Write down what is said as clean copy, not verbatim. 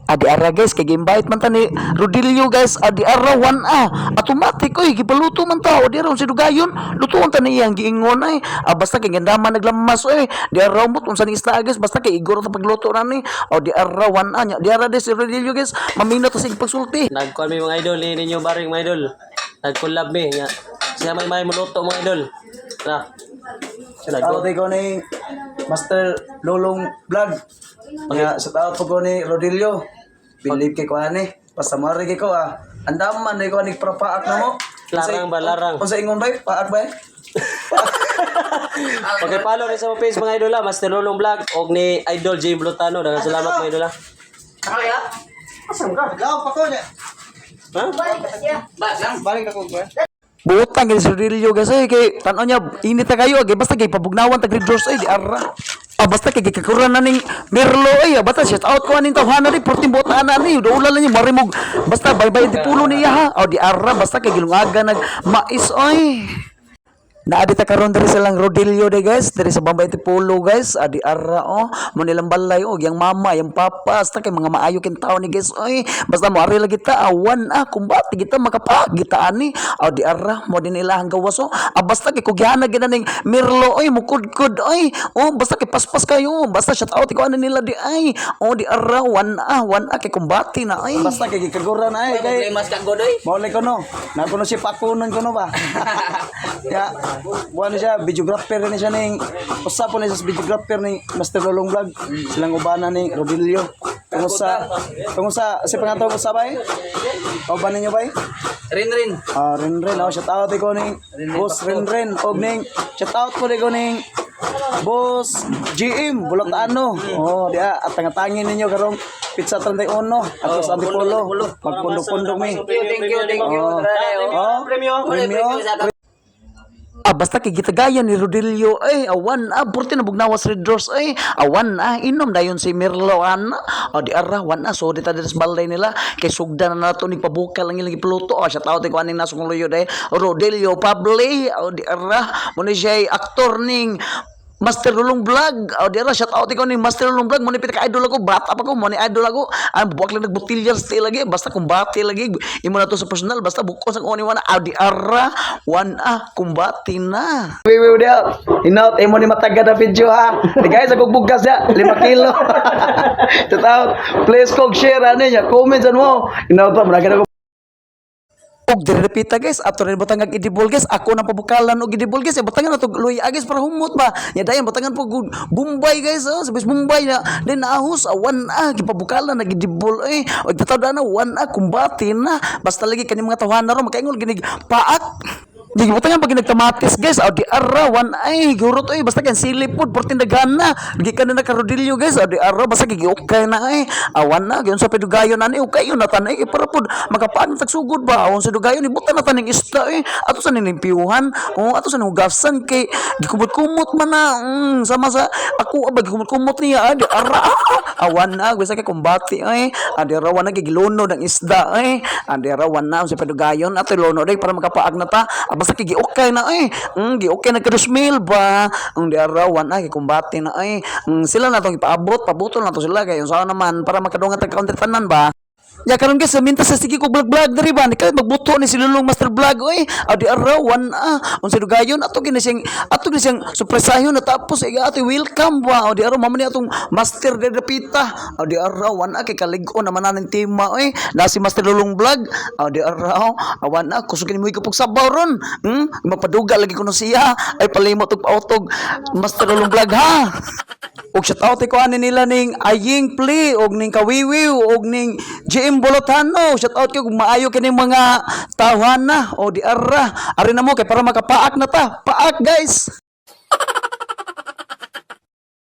Adi ara guys, kay gimbait man ta ni Rodilio guys, adi ara 1A. Automatic oy, gipaluto man ta. O di ara si dugayon, lutuon ta niyang giingon ay. Basta kay gandaman naglamas oy. Di ara mo unsa ni isda guys, basta kay igor ta pagluto na ni. O di ara 1A nya. Di ara si Rodilio guys, mamina ta sig pagsulti. Nagkuhan mi mga idol, ni ninyo baring mga idol. Nagkulab mi nga. Siya may muluto mga idol. Na. Siya Ako nagko. ko ni Master Lolong Vlog. Nga sa tao ko ni Rodilio. Believe kay ko ani. Basta mari kay ko Andaman ko ni prapaak na mo. Larang ba, larang? Kung sa ingon ba, paak ba? Pagkipalo rin sa mga page mga idol Master Lolong Vlog og ni Idol J. Blotano. Daghang salamat mga idol Asam ka? Law pa ko niya. Ha? Balik ako ba? Butang gid si Rodilio guys ay kay tan-o niya init na kayo kay basta kay pabugnawan tag Red Doors ay di ara. Basta kay gikakuran na ning Merlo ay basta shout out ko aning tawhana ri porting bota na ni ulan lang ni marimog basta bye-bye di pulo niya ha. O di ara basta kay gilungaga nag mais oy. Naadi ta karon diri sa lang Rodilio de guys, diri sa Bambay Tipolo guys, adi ara mo nilang balay yang mama, yang papa, hasta kay mga maayo kin tao ni guys. Oy, basta mo ari lagi ta awan kumbati kita makapag kita ani. Di ara mo din ilang gawas basta kay kugyana ginaning Mirlo oy mukudkud oy. Basta kay paspas kayo, basta shout out ko ano nila di ay. Di ara wan kay kumbati na ay. Basta kay gikaguran ay kay mas kang godoy. Maulay ko no. Nakuno si Pakunon ko no ba? Ya, buwan siya videographer ni siya ning usa po ni sa videographer ni Master Lolong Vlog. Silang ubana ni Rodilio. Kung sa si pangatawag ko sa bay? Uban ninyo bay? Rin. Rin. Shout out ko ning Boss Rin. Og ning shout out ko ning Boss GM Bulotano. Dia at tangatangin ninyo karong pizza 31 at sa Antipolo. Magpundok-pundok mi. Thank you. Premium. Basta kay gitagayan ni Rodilio ay awan porte na bugnawas Red Doors ay awan inom dayon si Mirlo di ara wan so dita sa balay nila kay sugdan na nato ni pabuka lang ilang ipluto siya tao ko aning nasong luyo day Rodilio Pablo di ara mo ni siya aktor ning Master Lolong Vlog. Di ara shout out ko ni Master Lolong Vlog mo ni pita ka idol ako bata pa ko mo ni idol ako buwak lang nagbutilya stay lagi basta kumbati lagi imo na to sa personal basta bukos ang oni wana di ara kumbati na. Wiwi dia. Hinaut emo ni mataga na video ha. Di guys ako bugas ya 5 kilo. Shout out. Please kog share ani ya comment mo. Hinaut pa maraga na Og diri repita guys, ato rin butangag idibol guys, ako na pabukalan og idibol guys, butangan na to luya guys para humot ba. Ya dayon butangan po Bombay guys, sabis Bombay na din ahos awan gipabukalan na idibol og tataw na 1 kumbati na. Basta lagi kani mga tawhan na ro makaingol ginig paak. Di butangan pag nagtamatis guys, di ara 1 gurot basta kan silipod portin dagana. Di ka na ka Rodilio guys, di ara basta gigi okay na awan na gyud sa pedugayon ani okay yun na tanay para pod makapaan tagsugod ba awan sa dugayon ibutan na taning ista ato sa nilimpiuhan ato sa hugasan kay gikumot-kumot man na sama sa ako ba gikumot-kumot niya di ara awan na gusto kay kumbati di ara wan na gigilono ng isda di ara wan na sa pedugayon ato lono day para makapaag na ta basta kay gi-okay na gi okay na kadusmil ba ang di ara wan kay kumbati na sila na tong ipaabot pabutol na to sila kay usaha naman para makadungan tag counter tanan ba. Ya karon guys, minta sa sige ko vlog diri ba kay magbuto ni si Lolong Master Vlog di ara 1 unsa dugayon ato ginising surpresayon na tapos ato welcome ba di ara mamani atong Master de Pita di ara 1 kay kalig-on naman naning tema na si Master Lolong Vlog di ara awan kusugin mo ikapog sabaw ron magpaduga lagi kuno siya ay palimot og pautog Master Lolong Vlog ha. Og shout out ko ani nila ning Aying Play og ning Kawiwiw og ning JM Bolotano. Shout out ko kung maayo kini mga tawhan na di ara. Ari na mo kay para makapaak na ta. Paak guys.